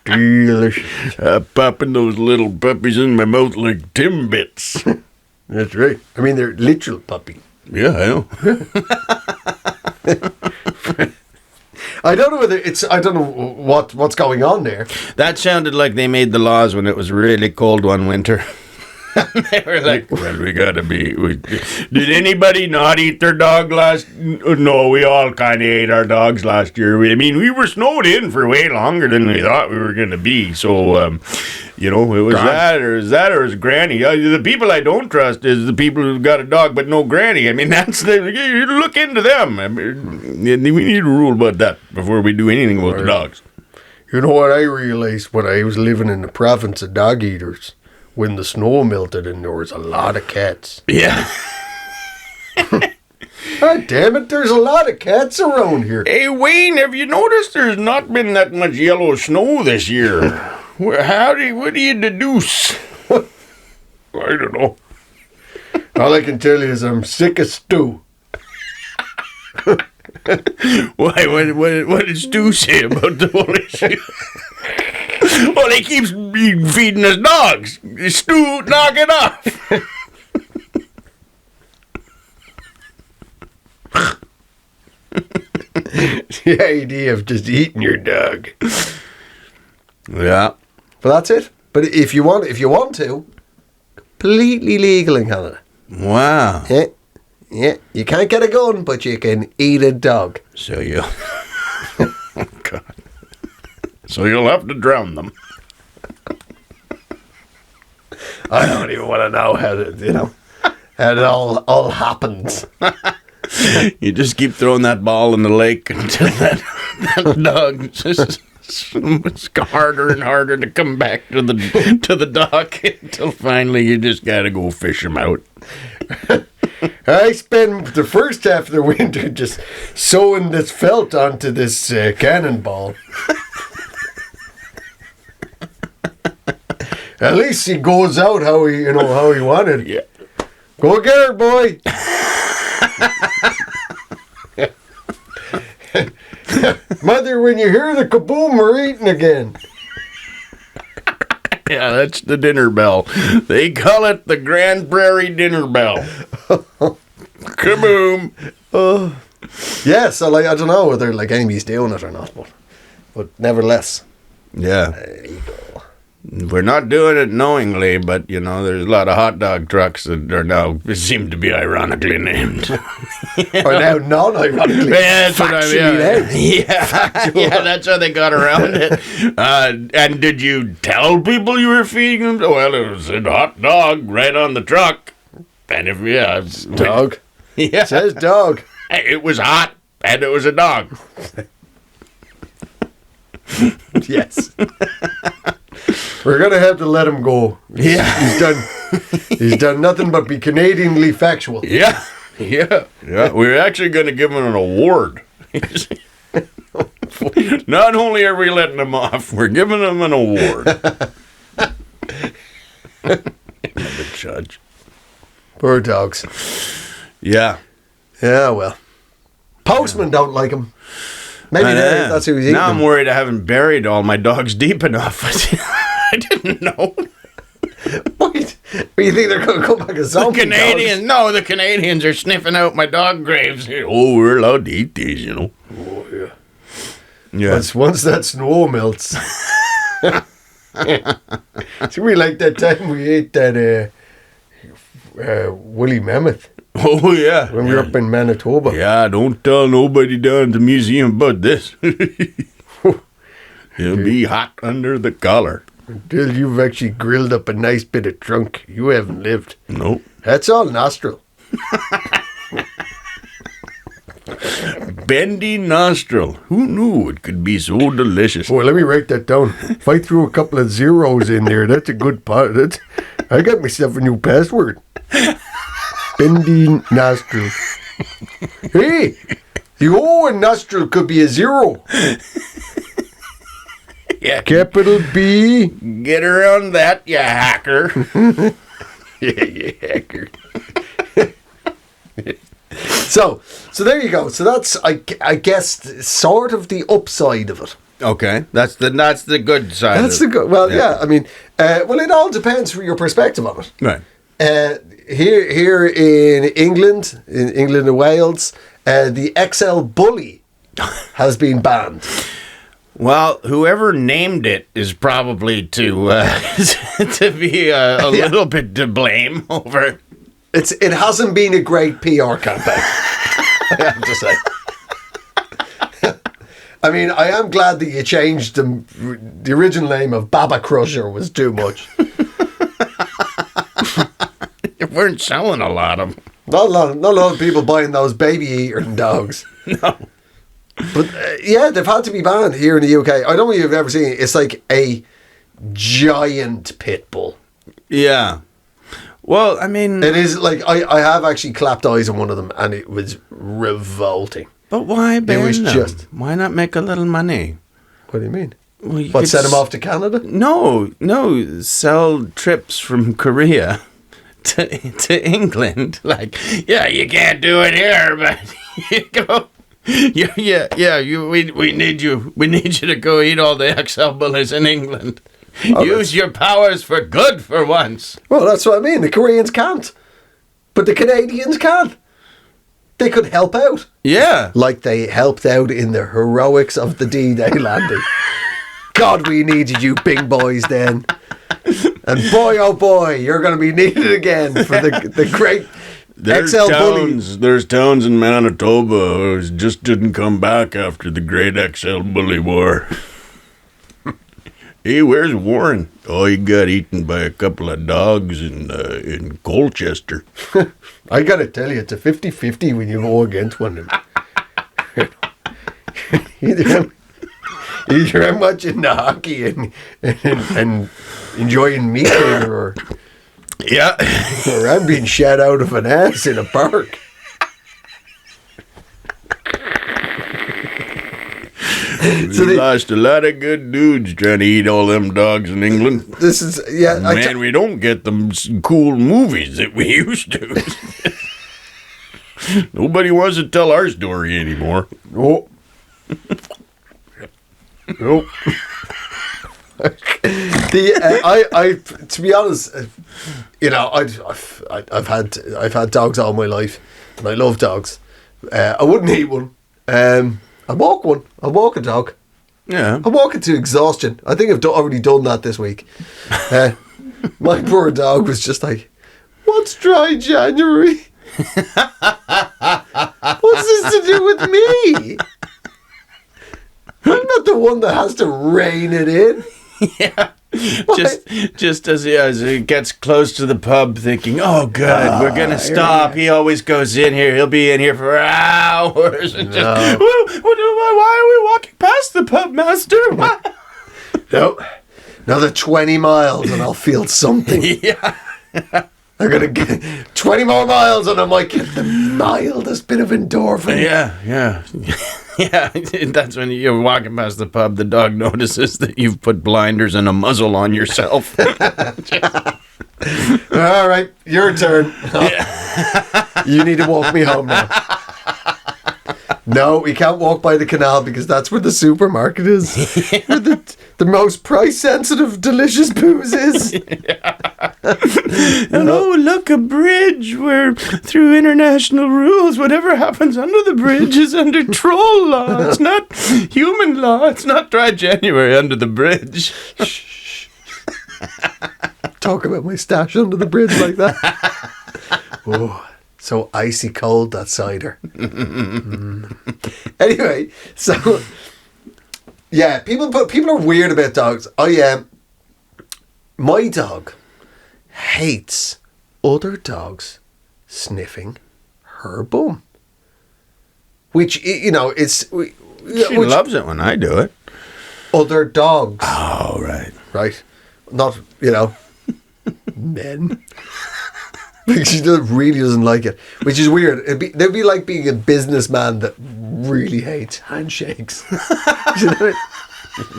Delicious.
Popping those little puppies in my mouth like Timbits.
That's right. I mean, they're literal puppy.
Yeah, I know.
I don't know I don't know what's going on there.
That sounded like they made the laws when it was really cold one winter. They were like, well, we gotta be. Did anybody not eat their dog last? No, we all kind of ate our dogs last year. I mean, we were snowed in for way longer than we thought we were gonna be. So, it was that, or is Granny. The people I don't trust is the people who've got a dog but no Granny. I mean, you look into them. I mean, we need a rule about that before we do anything about the dogs.
You know what I realised when I was living in the province of dog eaters? When the snow melted and there was a lot of cats.
Yeah.
God damn it, there's a lot of cats around here.
Hey, Wayne, have you noticed there's not been that much yellow snow this year? What do you deduce?
What?
I don't know.
All I can tell you is I'm sick of stew.
Why? What did Stu say about the whole issue? Well, he keeps feeding us dogs. Stu, knock it off.
The idea of just eating your dog.
Yeah.
But that's it. But if you want to, completely legal in Canada.
Wow.
Yeah. You can't get a gun, but you can eat a dog.
So you... Oh, God. So you'll have to drown them.
I don't even want to know how it all happens.
You just keep throwing that ball in the lake until that dog just... It's harder and harder to come back to the dock until finally you just gotta go fish him out.
I spend the first half of the winter just sewing this felt onto this cannonball. At least he goes out how he wanted.
Yeah.
Go get her, boy. Mother, when you hear the kaboom, we're eating again.
Yeah, that's the dinner bell. They call it the Grand Prairie dinner bell. Kaboom.
Yeah, so I don't know whether Amy's doing it or not, but nevertheless.
Yeah.
There you go.
We're not doing it knowingly, but, there's a lot of hot dog trucks that are now seem to be ironically named.
Or now non-ironically.
Yeah, that's what I mean.
Yeah.
Yeah, that's how they got around it. And did you tell people you were feeding them? Well, it was a hot dog right on the truck. And it's
dog.
Yeah.
It says dog.
It was hot, and it was a dog.
Yes. We're gonna have to let him go.
Yeah.
He's done nothing but be Canadianly factual.
Yeah. We're actually gonna give him an award. Not only are we letting him off, we're giving him an award. The judge.
Poor dogs.
Yeah.
Yeah, well. Postmen don't like him. Maybe that's who he's eating.
Now I'm worried I haven't buried all my dogs deep enough. I didn't know.
What? You think they're going to come back as zombie
Canadians?
dogs?
No, the Canadians are sniffing out my dog graves. Oh, we're allowed to eat these,
Oh, yeah.
Yeah.
Once that snow melts. See, we like that time we ate that woolly mammoth.
Oh, yeah.
When we were up in Manitoba.
Yeah, don't tell nobody down at the museum about this. It'll be hot under the collar.
Until you've actually grilled up a nice bit of trunk, you haven't lived.
Nope.
That's all nostril.
Bendy nostril. Who knew it could be so delicious?
Well, let me write that down. If I threw a couple of zeros in there, that's a good part. I got myself a new password. Bendy nostril. Hey, the O in nostril could be a 0.
Yeah.
Capital B.
Get around that, you hacker.
Yeah, you hacker. So there you go. So that's, I guess, sort of the upside of it.
Okay, that's the good side.
That's the good. Well, yeah. I mean, well, it all depends from your perspective on it.
Right.
Here in England and Wales, the XL bully has been banned.
Well, whoever named it is probably to be a little bit to blame over.
It hasn't been a great PR campaign, I have to say. I mean, I am glad that you changed the original name of Baba Crusher was too much.
You weren't selling a lot of them.
Not a lot of people buying those baby eating dogs.
No.
But yeah, they've had to be banned here in the UK. I don't know if you've ever seen it. It's like a giant pit bull.
Yeah. Well, I mean...
It is like, I have actually clapped eyes on one of them, and it was revolting.
But why ban
It was
them?
just...
Why not make a little money?
What do you mean?
Well, you
What,
could
send them off to Canada?
No, sell trips from Korea to England. Like, yeah, you can't do it here, but you go... We need you. We need you to go eat all the XL bullies in England. Use your powers for good for once.
Well, that's what I mean. The Koreans can't. But the Canadians can. They could help out.
Yeah.
Like they helped out in the heroics of the D-Day landing. God, we needed you big boys then. And boy, oh boy, you're going to be needed again for the great XL bully.
There's towns in Manitoba who just didn't come back after the great XL bully war. Hey, where's Warren? Oh, he got eaten by a couple of dogs in Colchester.
I gotta tell you, it's a 50-50 when you go against one of them. either I'm watching the hockey and enjoying meat there, or I'm being shat out of an ass in a park.
We lost a lot of good dudes trying to eat all them dogs in England.
This is,
Man, we don't get them cool movies that we used to. Nobody wants to tell our story anymore.
Nope. Nope. To be honest, I've had dogs all my life, and I love dogs. I wouldn't eat one. I walk one. I walk a dog.
Yeah.
I walk it to exhaustion. I think I've already done that this week. My poor dog was just like, "What's dry January? What's this to do with me? I'm not the one that has to rein it in."
Yeah. Just as he gets close to the pub, thinking, "Oh, good, we're gonna stop." He always goes in here. He'll be in here for hours. And just, why are we walking past the pub, master?
No, another 20 miles and I'll feel something.
Yeah.
I'm gonna get 20 more miles and I might get the mildest bit of endorphin.
Yeah. Yeah, that's when you're walking past the pub, the dog notices that you've put blinders and a muzzle on yourself.
All right, your turn. You need to walk me home now. No, we can't walk by the canal because that's where the supermarket is. Where the most price-sensitive, delicious booze is.
And oh, look, a bridge where, through international rules, whatever happens under the bridge is under troll law. It's not human law. It's not dry January under the bridge.
Shh. Talk about my stash under the bridge like that. Oh, so icy cold, that cider. Anyway, so yeah, people are weird about dogs. My dog hates other dogs sniffing her bum, which
She loves it when I do it.
Other dogs.
Oh, right.
Not men. She really doesn't like it, which is weird. They'd be like being a businessman that really hates handshakes. You know what?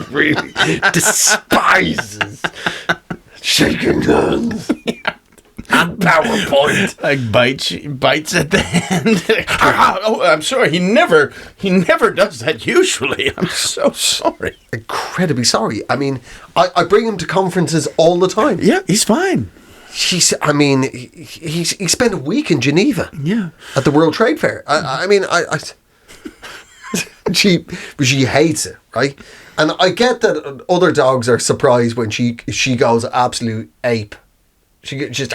Really despises shaking hands and PowerPoint.
Like bites at the end. Oh, I'm sorry. He never does that usually. I'm so sorry.
Incredibly sorry. I mean, I bring him to conferences all the time.
Yeah, he's fine.
He spent a week in Geneva.
Yeah.
At the World Trade Fair. She hates it, right? And I get that other dogs are surprised when she goes absolute ape. She just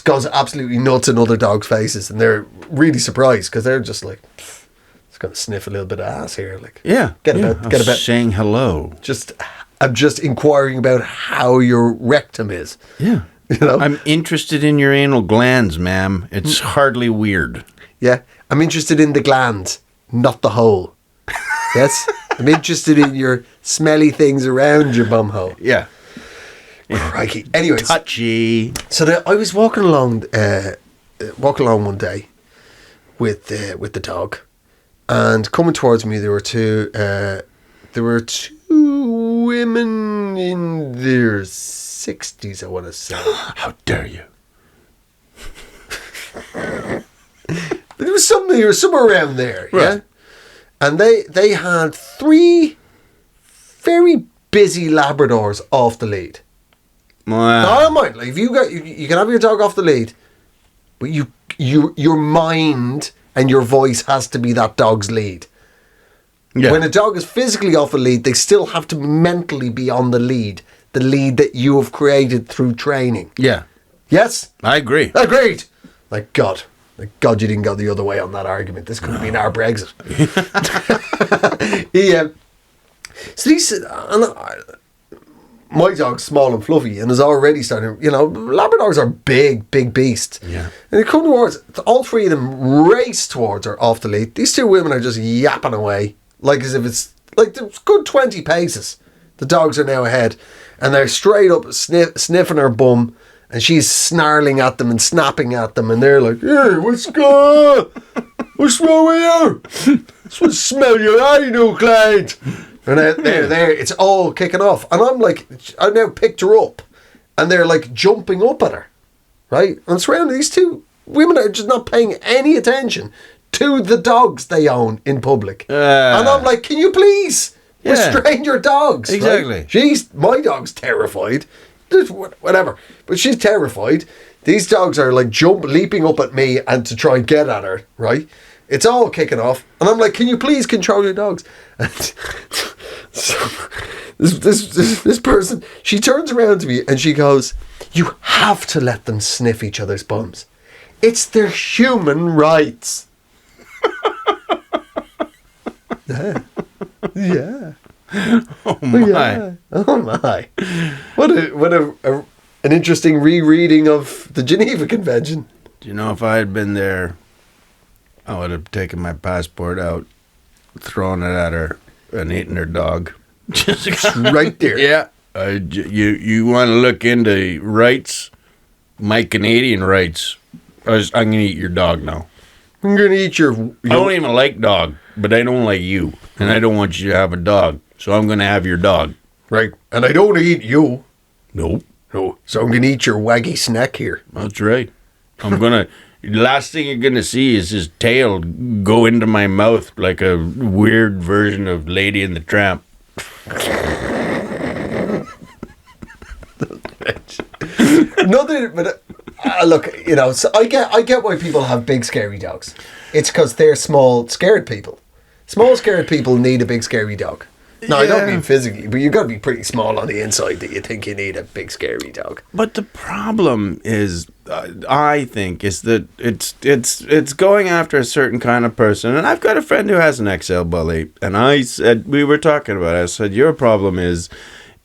goes absolutely nuts in other dogs' faces, and they're really surprised because they're just like, it's gonna sniff a little bit of ass here, like, get about
saying hello.
I'm just inquiring about how your rectum is.
Yeah. I'm interested in your anal glands, ma'am. It's hardly weird.
Yeah. I'm interested in the glands, not the hole. Yes? I'm interested in your smelly things around your bum hole.
Yeah.
Crikey. Anyways,
Touchy.
so I was walking along one day with the dog, and coming towards me there were two women in their 60s, I want to say.
How dare you?
But there was somewhere around there,
Right.
yeah. And they had 3 very busy Labradors off the lead. Now, I don't mind. Like, if you can have your dog off the lead, but your mind and your voice has to be that dog's lead.
Yeah.
When a dog is physically off the lead, they still have to mentally be on the lead that you have created through training.
Yeah.
Yes?
I agree.
Agreed. Thank God you didn't go the other way on that argument. This could have been our Brexit. So these, my dog's small and fluffy and is already starting, Labradors are big beasts.
Yeah.
And they come towards, all 3 of them race towards her off the lead. These 2 women are just yapping away, like as if it's, like, there's good 20 paces. The dogs are now ahead. And they're straight up sniffing her bum. And she's snarling at them and snapping at them. And they're like, hey, what's going on? What's wrong with you? This would smell your eye, no Clyde. And they're there. It's all kicking off. And I'm like, I now picked her up. And they're like jumping up at her. Right? And surrounding these 2 women are just not paying any attention to the dogs they own in public. And I'm like, can you please restrain your dogs?
Exactly.
Right? My dog's terrified. Just whatever. But she's terrified. These dogs are like leaping up at me and to try and get at her, right? It's all kicking off. And I'm like, can you please control your dogs? And so this person, she turns around to me and she goes, you have to let them sniff each other's bums. It's their human rights. Yeah.
Oh my.
Yeah. Oh my. What an interesting rereading of the Geneva Convention.
Do you know, if I had been there, I would have taken my passport out, thrown it at her, and eaten her dog.
Just right there.
Yeah. You want to look into rights? My Canadian rights. I'm going to eat your dog now.
I'm going to eat your...
I don't even like dog, but I don't like you. And I don't want you to have a dog. So I'm going to have your dog.
Right. And I don't want to eat you.
Nope.
No. So I'm going to eat your waggy snack here.
That's right. I'm going to... Last thing you're going to see is his tail go into my mouth like a weird version of Lady and the Tramp.
Nothing, but look, so I get why people have big scary dogs. It's because they're small, scared people. Small, scared people need a big, scary dog. No, I don't mean physically, but you've got to be pretty small on the inside that you think you need a big, scary dog.
But the problem is, I think, is that it's going after a certain kind of person. And I've got a friend who has an XL bully, and I said, we were talking about it, I said, your problem is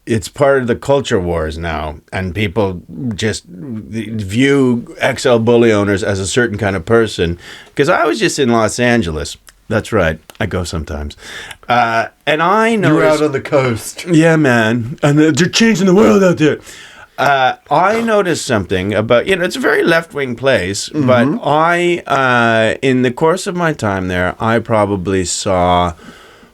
it's part of the culture wars now, and people just view XL bully owners as a certain kind of person. Because I was just in Los Angeles. That's right. I go sometimes. And I know...
You're out on the coast.
Yeah, man. And they're changing the world out there. I noticed something about... it's a very left-wing place, but I, in the course of my time there, I probably saw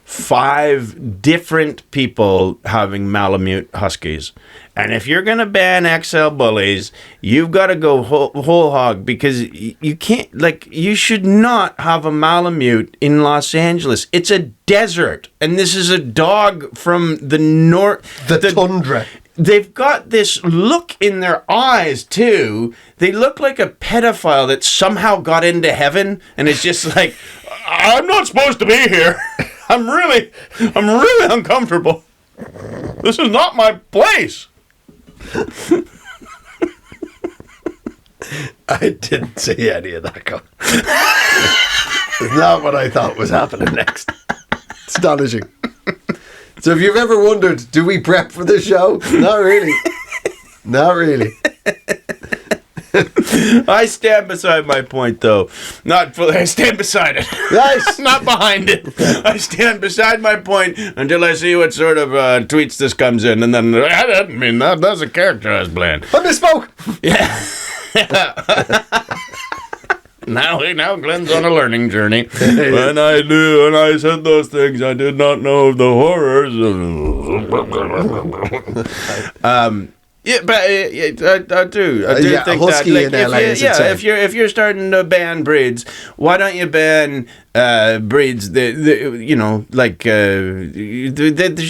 5 different people having Malamute Huskies. And if you're going to ban XL bullies, you've got to go whole hog, because you can't, you should not have a Malamute in Los Angeles. It's a desert. And this is a dog from the north.
The tundra.
They've got this look in their eyes, too. They look like a pedophile that somehow got into heaven and is just like, I'm not supposed to be here. I'm really uncomfortable. This is not my place.
I didn't see any of that coming. It's not what I thought was happening next. Astonishing. So if you've ever wondered, do we prep for the show? Not really. Not really.
I stand beside my point, though. Not fully. I stand beside it.
Nice.
Not behind it. I stand beside my point until I see what sort of tweets this comes in, and then I didn't mean that. That's a characterized plan.
I misspoke.
Yeah. Now Glenn's on a learning journey. When I said those things, I did not know of the horrors. Yeah, but I do think
Husky
that, like,
in LA is insane.
if you're starting to ban breeds, why don't you ban breeds that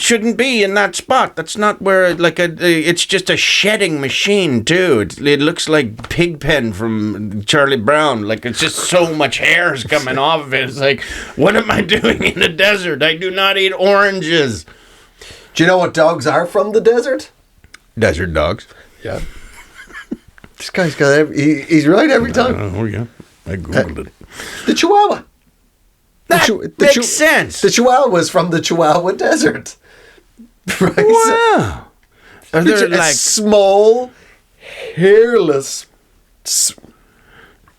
shouldn't be in that spot? That's not where it's just a shedding machine too. It looks like Pigpen from Charlie Brown. Like, it's just so much hair is coming off of it. It's like, what am I doing in the desert? I do not eat oranges.
Do you know what dogs are from the desert?
Desert dogs.
Yeah. This guy's got he's right every time.
Oh, yeah. I Googled it.
The Chihuahua.
That makes sense.
The Chihuahua was from the Chihuahua Desert. Right?
Wow. Are there
A small, hairless...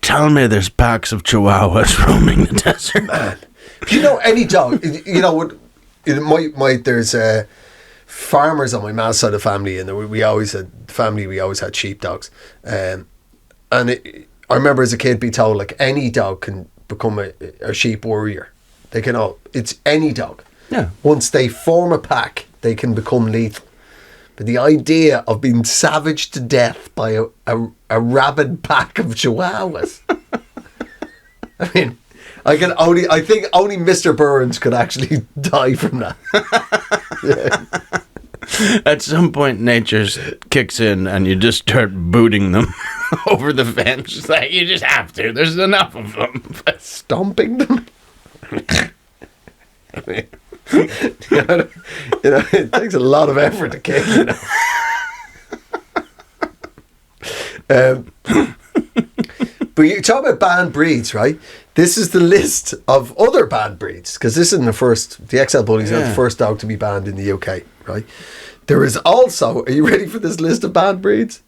Tell me there's packs of Chihuahuas roaming the desert.
Man. You know, any dog... You know, what? There's... farmers on my mom's side of the family, and we always had sheepdogs, and I remember as a kid being told, like, any dog can become a sheep warrior. They can all. It's any dog.
Yeah.
Once they form a pack, they can become lethal. But the idea of being savaged to death by a rabid pack of Chihuahuas. I mean, I think only Mr. Burns could actually die from that. Yeah.
At some point, nature kicks in and you just start booting them over the fence. Like, you just have to. There's enough of them.
Stomping them. I mean, it takes a lot of effort to kick. But you talk about banned breeds, right? This is the list of other banned breeds, because this isn't the XL Bully's not the first dog to be banned in the UK, right? There is also, are you ready for this list of banned breeds?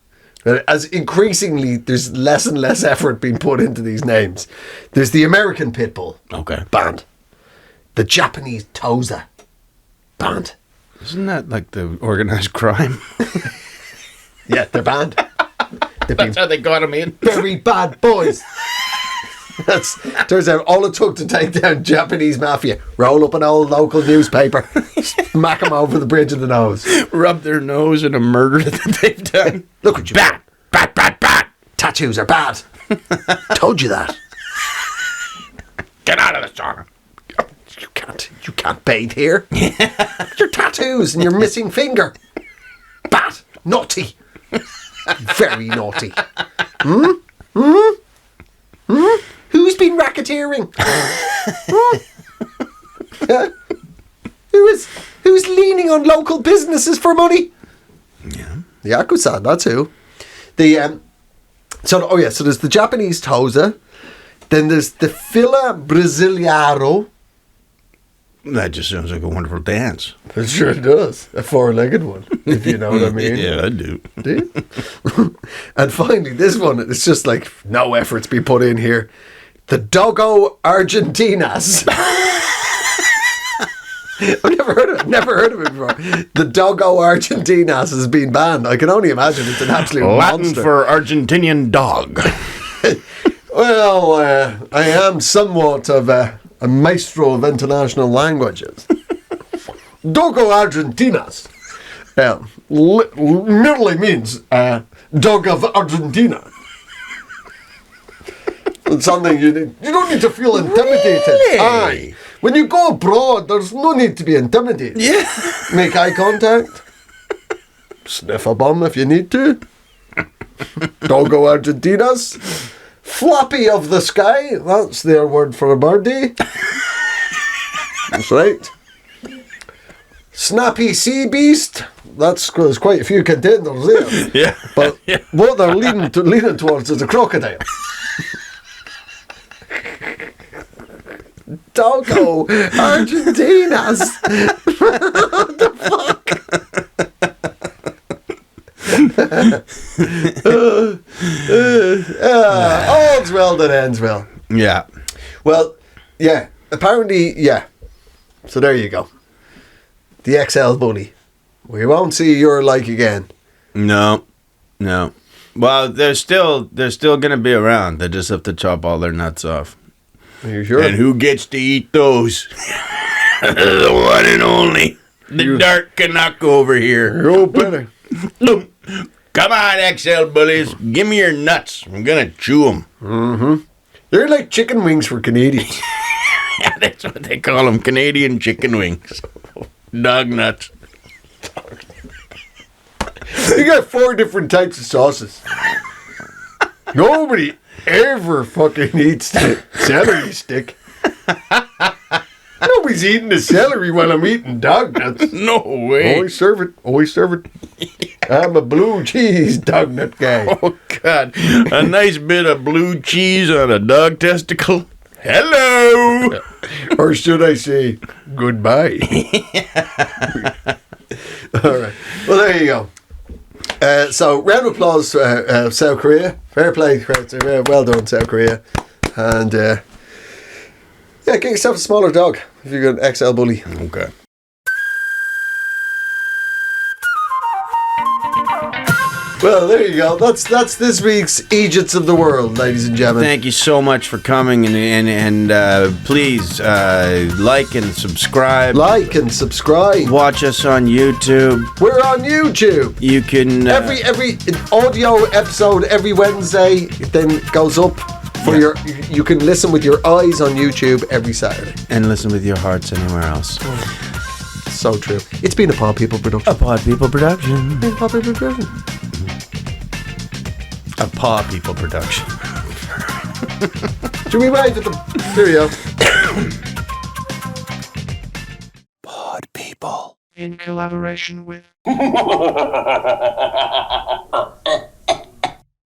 As increasingly, there's less and less effort being put into these names. There's the American Pit Bull,
Okay.
banned. The Japanese Tosa, banned.
Isn't that like the organized crime?
Yeah, they're banned.
That's how they got them in.
Very bad boys. Turns out all it took to take down Japanese mafia: roll up an old local newspaper, smack them over the bridge of the nose,
Rub their nose in a murder that they've done.
Look at you. Bad. Tattoos are bad. Told you that.
Get out of the sauna.
You can't bathe here. Your tattoos and your missing finger. Bad. Naughty. Very naughty. Who's been racketeering? Who's leaning on local businesses for money?
Yeah.
The Yakuza, that's who. So there's the Japanese Tosa, then there's the Fila Brasileiro.
That just sounds like a wonderful dance.
It sure does. A four-legged one, if you know what I mean.
Yeah, I do.
Do you? And finally, this one, it's just like no effort's been put in here. The Doggo Argentinas. I've never heard of it before. The Doggo Argentinas has been banned. I can only imagine it's an absolute
Latin
monster.
for Argentinian dog.
Well, I am somewhat of a maestro of international languages. Doggo Argentinas merely means dog of Argentina. It's something you don't need to feel intimidated.
Really?
Aye. When you go abroad, there's no need to be intimidated.
Yeah.
Make eye contact. Sniff a bum if you need to. Doggo Argentinas. Floppy of the sky. That's their word for a birdie. That's right. Snappy sea beast. There's quite a few contenders there.
Yeah.
But what they're leaning towards is a crocodile. Doggo Argentinas. What the fuck?
Yeah.
Well, yeah. Apparently, yeah. So there you go. The XL bully. We won't see your like again.
No. Well, they're still gonna be around. They just have to chop all their nuts off.
Are you sure?
And who gets to eat those? The one and only. The dark Canuck over here.
You're better.
Come on, XL bullies. Give me your nuts. I'm gonna chew them.
Mm-hmm. They're like chicken wings for Canadians.
Yeah, that's what they call them. Canadian chicken wings. Dog nuts.
You got 4 different types of sauces. Nobody ever fucking eats the celery stick. Nobody's eating the celery while I'm eating dog nuts.
No way.
Always serve it. I'm a blue cheese dog nut guy.
Oh, God. A nice bit of blue cheese on a dog testicle. Hello.
Or should I say, goodbye? All right. Well, there you go. So, round of applause, South Korea. Fair play. Well done, South Korea. And, yeah, get yourself a smaller dog if you're an XL bully.
Okay.
Well, there you go. That's this week's Eejits of the world, ladies and gentlemen.
Thank you so much for coming, and please like and subscribe.
Like and subscribe.
Watch us on YouTube.
We're on YouTube.
You can
Every audio episode every Wednesday then goes up for you can listen with your eyes on YouTube every Saturday.
And listen with your hearts anywhere else.
So true. It's been a Pod People production.
A Pod People production.
A Pod People production.
A Paw People production.
Should we wave at them? There you go.
Pod People.
In collaboration with